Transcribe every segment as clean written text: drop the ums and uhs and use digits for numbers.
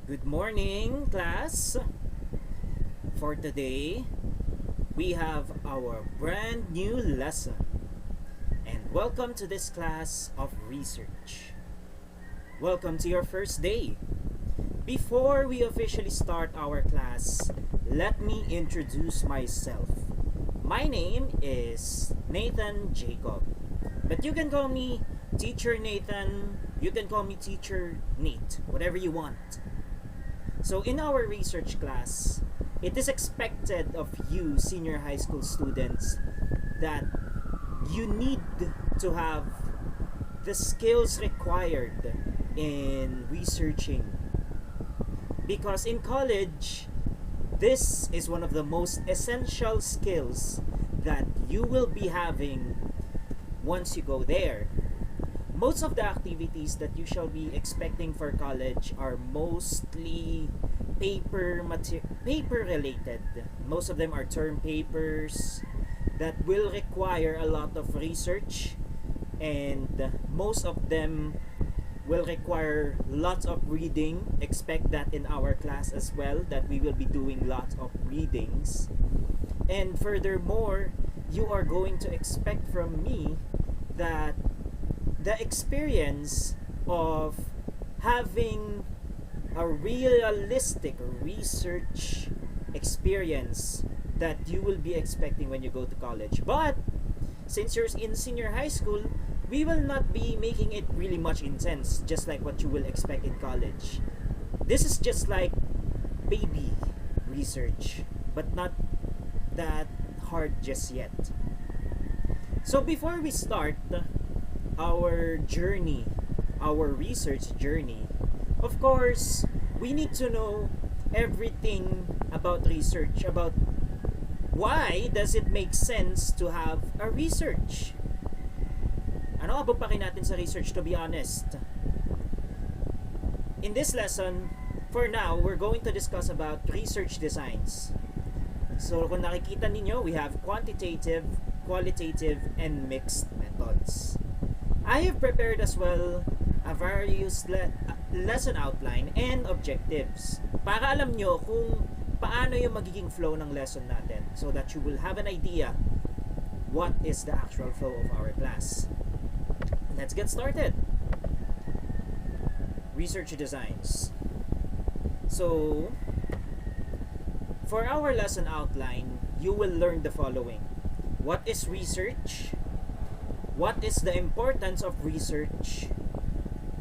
Good morning, class. For today, we have our brand new lesson. And welcome to this class of research. Welcome to your first day. Before we officially start our class, let me introduce myself. My name is Nathan Jacob, but you can call me Teacher Nathan, you can call me Teacher Nate, whatever you want. So in our research class, it is expected of you senior high school students that you need to have the skills required in researching. Because in college, this is one of the most essential skills that you will be having once you go there. Most of the activities that you shall be expecting for college are mostly paper related. Most of them are term papers that will require a lot of research, and most of them will require lots of reading. Expect that in our class as well, that we will be doing lots of readings. And furthermore, you are going to expect from me that the experience of having a realistic research experience that you will be expecting when you go to college. But since you're in senior high school, we will not be making it really much intense, just like what you will expect in college. This is just like baby research, but not that hard just yet. So before we start our journey, our research journey, of course, we need to know everything about research, about why does it make sense to have a research. Ano abupakin natin sa research, to be honest? In this lesson, for now, we're going to discuss about research designs. So kung nakikita ninyo, we have quantitative, qualitative, and mixed methods. I have prepared as well a various lesson outline and objectives para alam nyo kung paano yung magiging flow ng lesson natin, so that you will have an idea what is the actual flow of our class. Let's get started. Research designs. So, for our lesson outline, you will learn the following. What is research? What is the importance of research?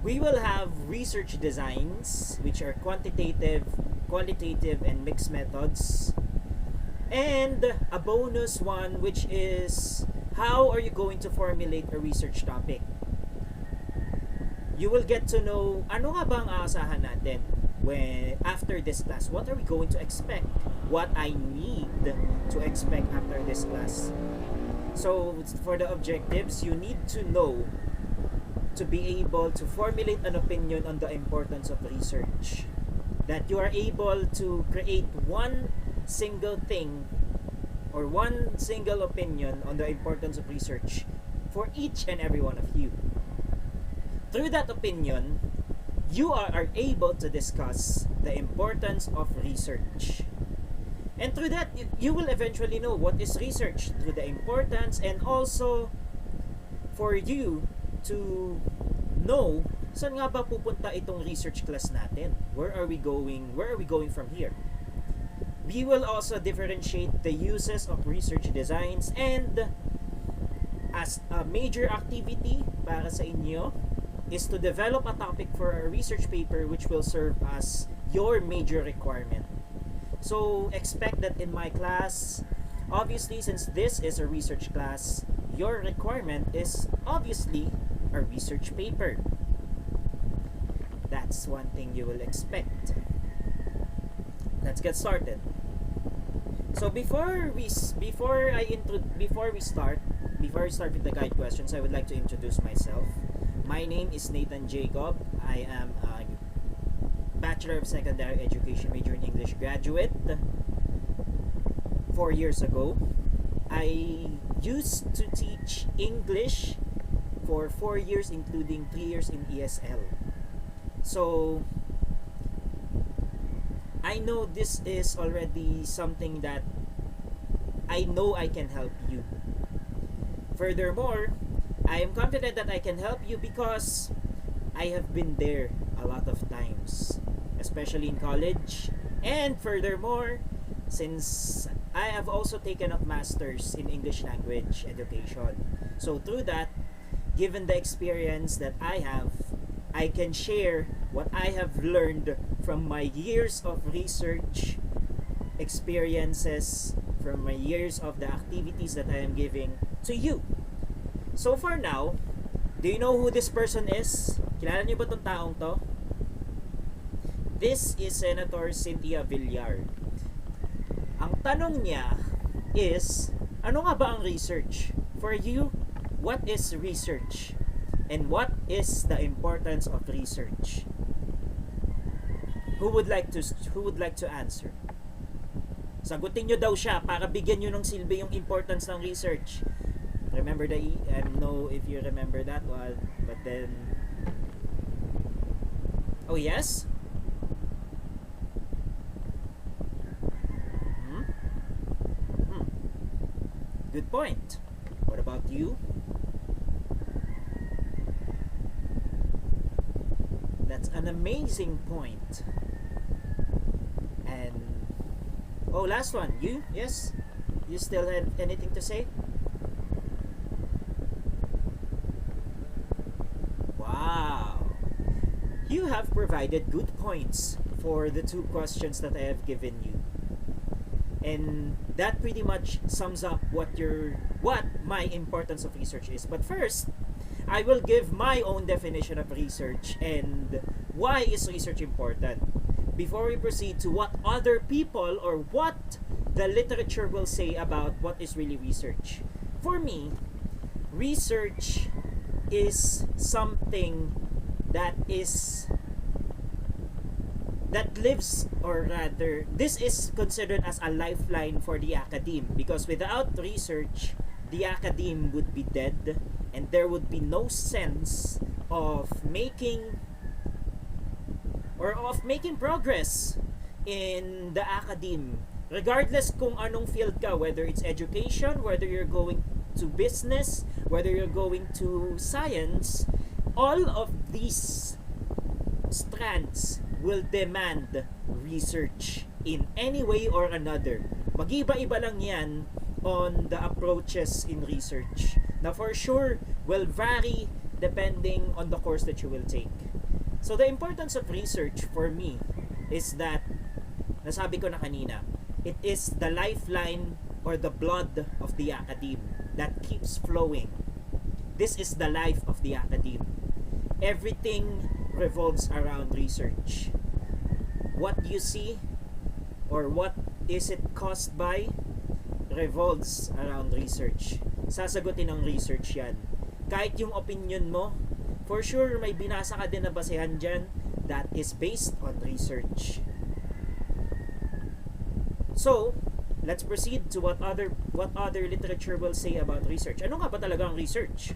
We will have research designs, which are quantitative, qualitative, and mixed methods. And a bonus one, which is how are you going to formulate a research topic? You will get to know ano nga bang aasahan natin when after this class. What are we going to expect? What I need to expect after this class. So for the objectives, you need to know to be able to formulate an opinion on the importance of research. That you are able to create one single thing or one single opinion on the importance of research for each and every one of you. Through that opinion, you are able to discuss the importance of research. And through that, you will eventually know what is research, through the importance, and also for you to know saan nga ba pupunta itong research class natin. Where are we going? Where are we going from here? We will also differentiate the uses of research designs, and as a major activity para sa inyo is to develop a topic for a research paper which will serve as your major requirement. So expect that in my class, obviously since this is a research class, your requirement is obviously a research paper. That's one thing you will expect. Let's get started. So before we start with the guide questions, I would like to introduce myself. My name is Nathan Jacob. I am a Bachelor of Secondary Education major in English graduate. 4 years ago, I used to teach English for 4 years, including 3 years in ESL. So I know this is already something that I know I can help you. Furthermore, I am confident that I can help you because I have been there a lot of times, especially in college. And furthermore, since I have also taken up masters in English language education. So through that, given the experience that I have, I can share what I have learned from my years of research experiences, from my years of the activities that I am giving to you. So for now, do you know who this person is? Kilala niyo ba tong taong to? This is Senator Cynthia Villar. Ang tanong niya is, ano nga ba ang research? For you, what is research? And what is the importance of research? Who would like to answer? Sagutin nyo daw siya para bigyan nyo ng silbi yung importance ng research. Remember the I don't know if you remember that one, but then oh yes? Good point. What about you? That's an amazing point. And oh, last one. You? Yes? You still have anything to say? Wow. You have provided good points for the two questions that I have given you. And that pretty much sums up what my importance of research is. But first, I will give my own definition of research and why is research important before we proceed to what other people or what the literature will say about what is really research. For me, research is something that lives, or rather, this is considered as a lifeline for the academe, because without research, the academe would be dead and there would be no sense of making progress in the academe, regardless kung anong field ka, whether it's education, whether you're going to business, whether you're going to science. All of these strands will demand research in any way or another. Mag-iba-iba lang yan on the approaches in research, na for sure will vary depending on the course that you will take. So the importance of research for me is that, nasabi ko na kanina, it is the lifeline or the blood of the academe that keeps flowing. This is the life of the academe. Everything revolves around research. What you see or what is it caused by revolves around research. Sasagutin ng research yan. Kahit yung opinion mo, for sure may binasa ka din na basehan dyan that is based on research. So, let's proceed to what other literature will say about research. Ano nga ba talaga ang research?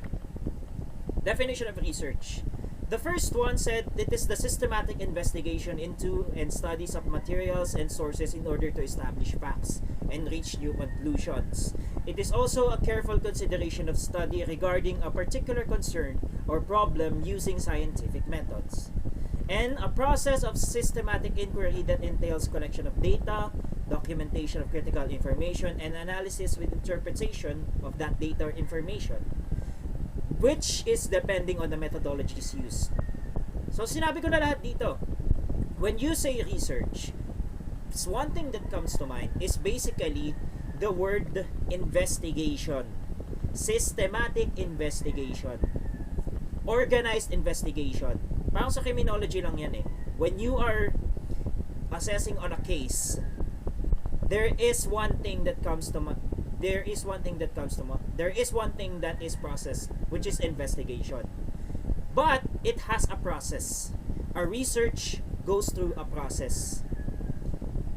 Definition of research. The first one said it is the systematic investigation into and studies of materials and sources in order to establish facts and reach new conclusions. It is also a careful consideration of study regarding a particular concern or problem using scientific methods. And a process of systematic inquiry that entails collection of data, documentation of critical information, and analysis with interpretation of that data or information, which is depending on the methodologies used. So sinabi ko na lahat dito. When you say research, one thing that comes to mind is basically the word investigation. Systematic investigation. Organized investigation. Parang sa criminology lang yan eh. When you are assessing on a case, there is one thing that is processed, which is investigation. But it has a process. A research goes through a process.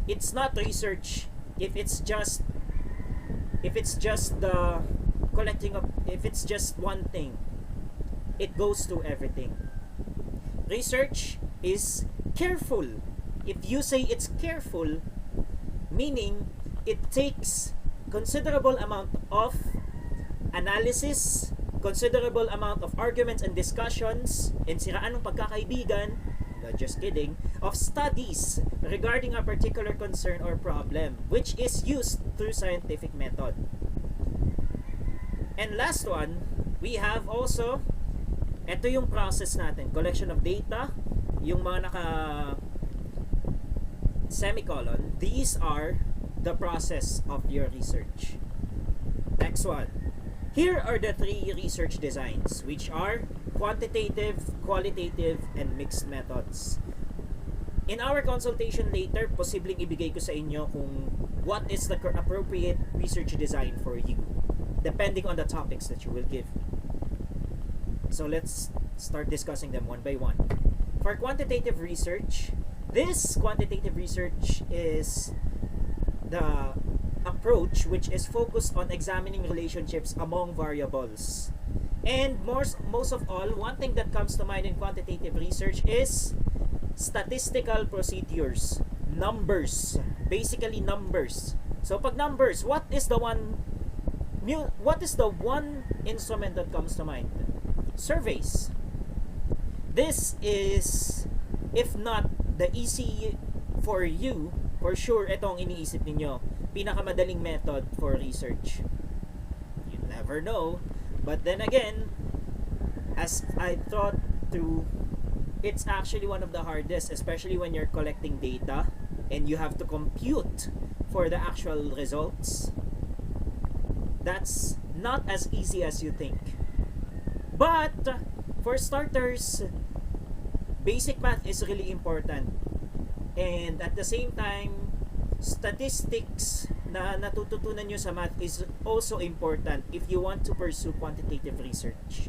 It's not research if it's just one thing. It goes through everything. Research is careful If you say it's careful, meaning it takes considerable amount of analysis, considerable amount of arguments and discussions, and siraan ng pagkakaibigan, just kidding, of studies regarding a particular concern or problem, which is used through scientific method. And last one, we have also, ito yung process natin, collection of data, yung mga naka semicolon, these are the process of your research. Next one. Here are the three research designs, which are quantitative, qualitative, and mixed methods. In our consultation later, posibleng ibigay ko sa inyo kung what is the appropriate research design for you, depending on the topics that you will give. So let's start discussing them one by one. For quantitative research, this quantitative research is the approach which is focused on examining relationships among variables. And most of all, one thing that comes to mind in quantitative research is statistical procedures. Numbers. Basically numbers. So pag numbers, what is the one instrument that comes to mind? Surveys. This is, if not the easy for you, for sure, ito ang iniisip ninyo, pinakamadaling method for research. You never know. But then again, as I thought through, it's actually one of the hardest, especially when you're collecting data and you have to compute for the actual results. That's not as easy as you think. But for starters, basic math is really important. And at the same time, statistics na natututunan nyo sa math is also important if you want to pursue quantitative research.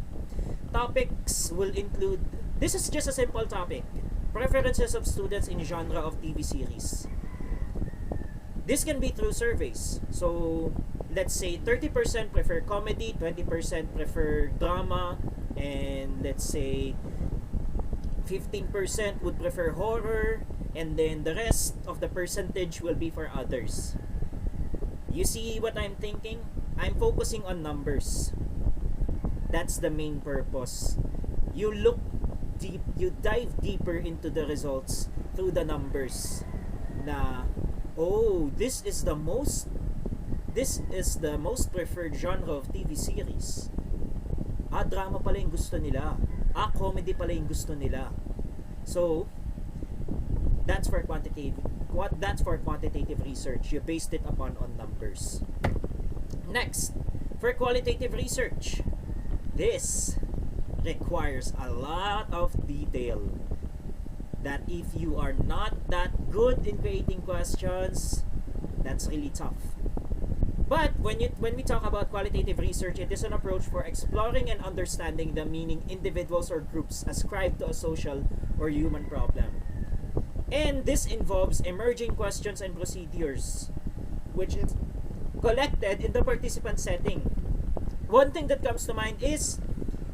Topics will include, this is just a simple topic, preferences of students in genre of TV series. This can be through surveys. So, let's say 30% prefer comedy, 20% prefer drama, and let's say 15% would prefer horror, and then the rest of the percentage will be for others. You see what I'm thinking? I'm focusing on numbers. That's the main purpose. You look deep, you dive deeper into the results through the numbers. Na, oh, this is the most preferred genre of TV series. Drama pala yung gusto nila. Comedy pala yung gusto nila. So, that's for quantitative research. You based it upon on numbers. Next, for qualitative research, this requires a lot of detail. That if you are not that good in creating questions, that's really tough. But when we talk about qualitative research, it is an approach for exploring and understanding the meaning individuals or groups ascribe to a social or human problem. And this involves emerging questions and procedures, which is collected in the participant setting. One thing that comes to mind is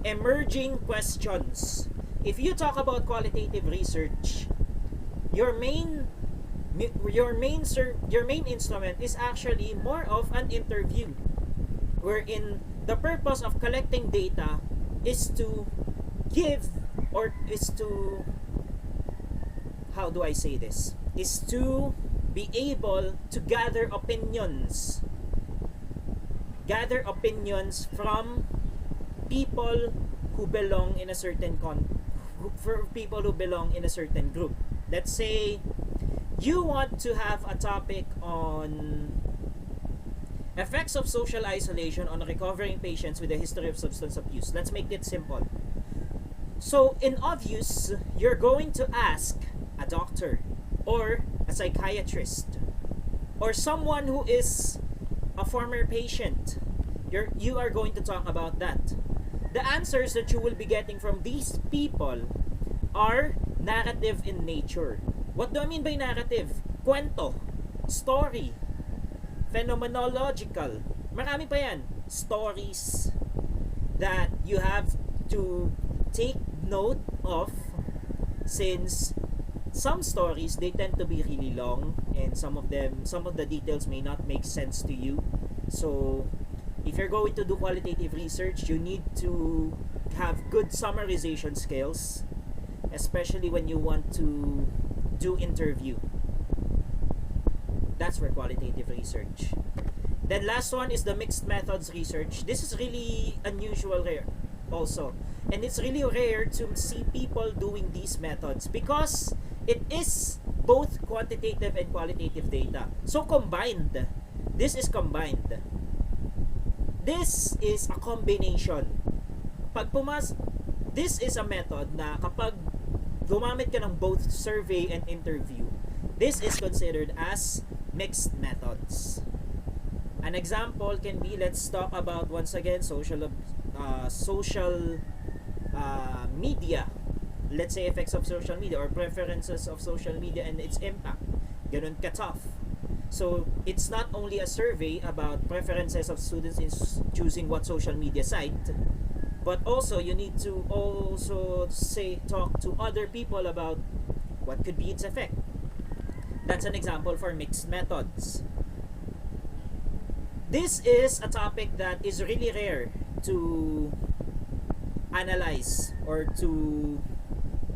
emerging questions. If you talk about qualitative research, your main instrument is actually more of an interview, wherein the purpose of collecting data is to give, or is to, how do I say this, is to be able to gather opinions from people who belong in a certain group. Let's say you want to have a topic on effects of social isolation on recovering patients with a history of substance abuse. Let's make it simple. So, in obvious, you're going to ask a doctor or a psychiatrist or someone who is a former patient. You are going to talk about that. The answers that you will be getting from these people are narrative in nature. What do I mean by narrative? Kwento, story, phenomenological, marami pa yan. Stories that you have to take note of, since some stories, they tend to be really long, and some of the details may not make sense to you. So if you're going to do qualitative research, you need to have good summarization skills, especially when you want to do interview. That's for qualitative research. Then last one is the mixed methods research. This is really unusual, rare also. And it's really rare to see people doing these methods because it is both quantitative and qualitative data. So combined. This is combined. This is a combination. This is a method na kapag gumamit ka ng both survey and interview, this is considered as mixed methods. An example can be, let's talk about once again social media. Let's say effects of social media or preferences of social media and its impact. Ganun ka tough. So it's not only a survey about preferences of students in choosing what social media site, but also you need to also talk to other people about what could be its effect. That's an example for mixed methods. This is a topic that is really rare to analyze or to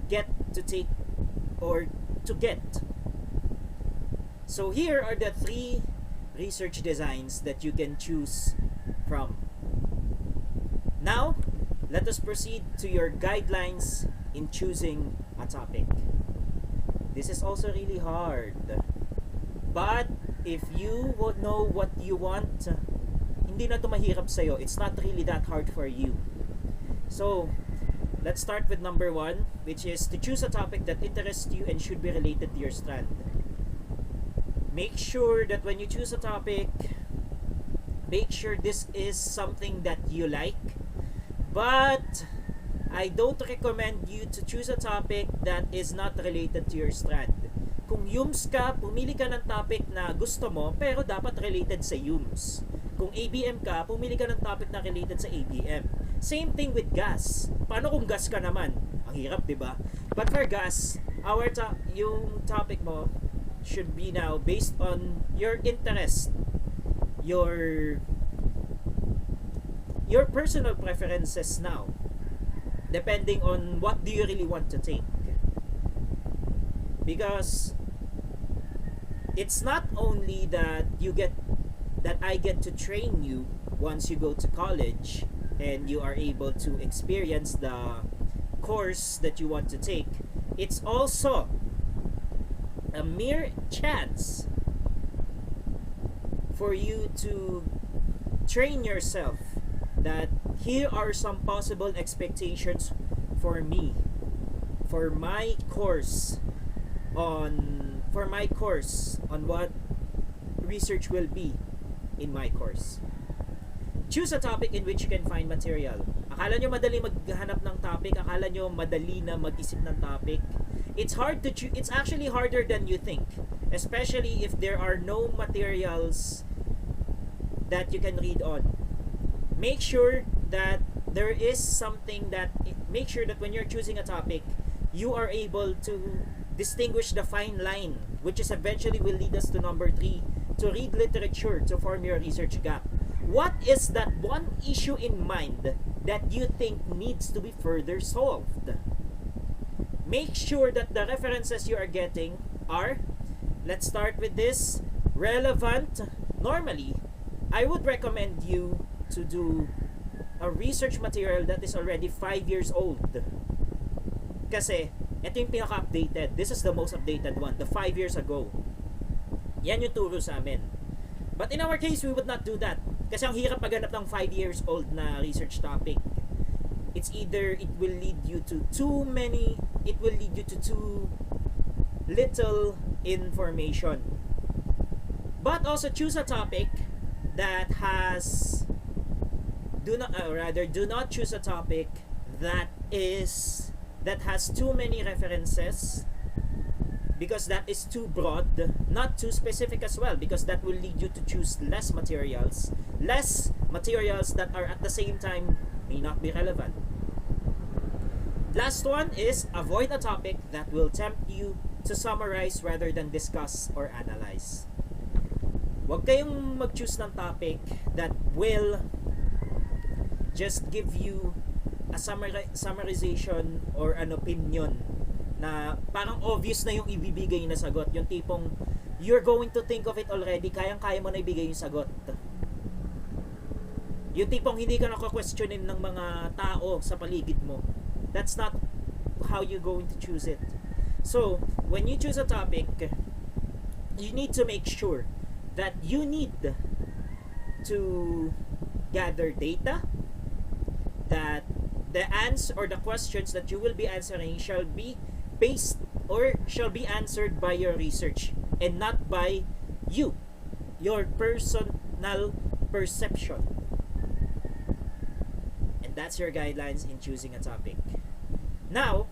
get. So here are the 3 research designs that you can choose from. Now, let us proceed to your guidelines in choosing a topic. This is also really hard. But if you would know what you want, hindi na ito mahirap sa'yo. It's not really that hard for you. So, let's start with number 1, which is to choose a topic that interests you and should be related to your strand. Make sure that when you choose a topic, make sure this is something that you like. But I don't recommend you to choose a topic that is not related to your strand. Kung UMS ka, pumili ka ng topic na gusto mo, pero dapat related sa UMS. Kung ABM ka, pumili ka ng topic na related sa ABM. Same thing with gas. Paano kung gas ka naman? Ang hirap, di ba? But for gas, yung topic mo should be now based on your interest, your personal preferences now, depending on what do you really want to take. Because it's not only that I get to train you once you go to college and you are able to experience the course that you want to take. It's also a mere chance for you to train yourself that here are some possible expectations for me, for my course on what research will be in my course. Choose a topic in which you can find material. Akala nyo madali maghanap ng topic, akala nyo madali na mag-isip ng topic. It's actually harder than you think, especially if there are no materials that you can read on. Make sure that there is something make sure that when you're choosing a topic, you are able to distinguish the fine line, which is eventually will lead us to number 3, to read literature to form your research gap. What is that one issue in mind that you think needs to be further solved? Make sure that the references you are getting are, let's start with this, relevant. Normally, I would recommend you to do a research material that is already 5 years old. Kasi, ito yung pinaka-updated. This is the most updated one, the 5 years ago. Yan yung turo sa amin. But in our case, we would not do that. Kasi ang hirap maghanap ng 5 years old na research topic. It's either it will lead you to too little information. But also choose a topic that do not choose a topic that has too many references, because that is too broad, not too specific as well, because that will lead you to choose less materials that are at the same time may not be relevant. Last one is avoid a topic that will tempt you to summarize rather than discuss or analyze. Huwag kayong mag-choose ng topic that will just give you a summarization or an opinion na parang obvious na yung ibibigay na sagot. Yung tipong you're going to think of it already, kayang-kaya mo na ibigay yung sagot. Yung tipong hindi ka naka-questionin ng mga tao sa paligid mo. That's not how you're going to choose it. So, when you choose a topic, you need to make sure that you need to gather data, that the answer or the questions that you will be answering shall be based or shall be answered by your research and not by you, your personal perception. And that's your guidelines in choosing a topic. Now,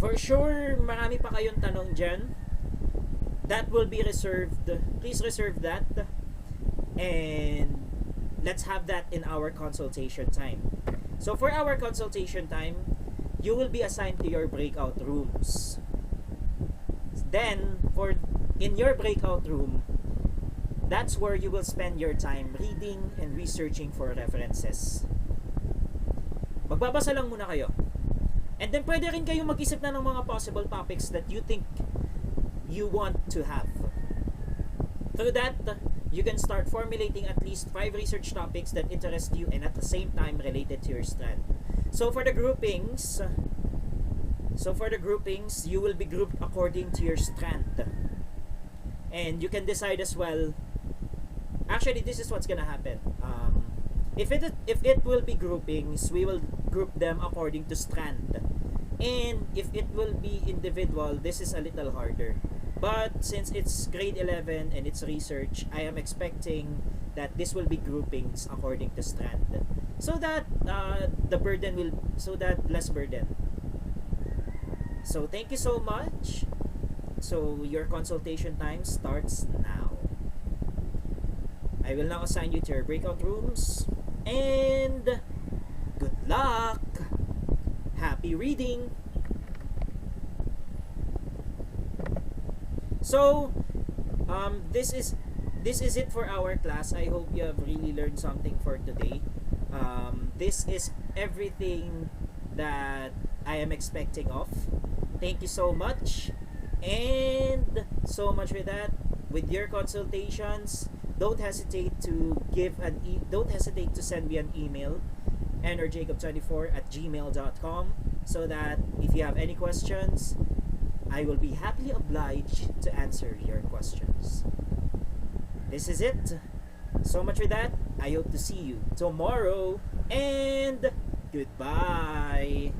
for sure, marami pa kayong tanong dyan. That will be reserved. Please reserve that. And let's have that in our consultation time. So for our consultation time, you will be assigned to your breakout rooms. Then, in your breakout room, that's where you will spend your time reading and researching for references. Magbabasa lang muna kayo. And then pwede rin kayong mag-isip na ng mga possible topics that you think you want to have. Through that, you can start formulating at least 5 research topics that interest you and at the same time related to your strand. So for the groupings, you will be grouped according to your strand. And you can decide as well. Actually, this is what's gonna happen. If it will be groupings, we will group them according to strand. And if it will be individual, this is a little harder. But since it's grade 11 and it's research, I am expecting that this will be groupings according to strand. So that less burden. So thank you so much. So your consultation time starts now. I will now assign you to your breakout rooms. And good luck! Happy reading! So, this is it for our class. I hope you have really learned something for today. This is everything that I am expecting of. Thank you so much. And so much with that. With your consultations, don't hesitate to send me an email, nrjacob24@gmail.com, so that if you have any questions, I will be happily obliged to answer your questions. This is it. So much with that. I hope to see you tomorrow, and goodbye.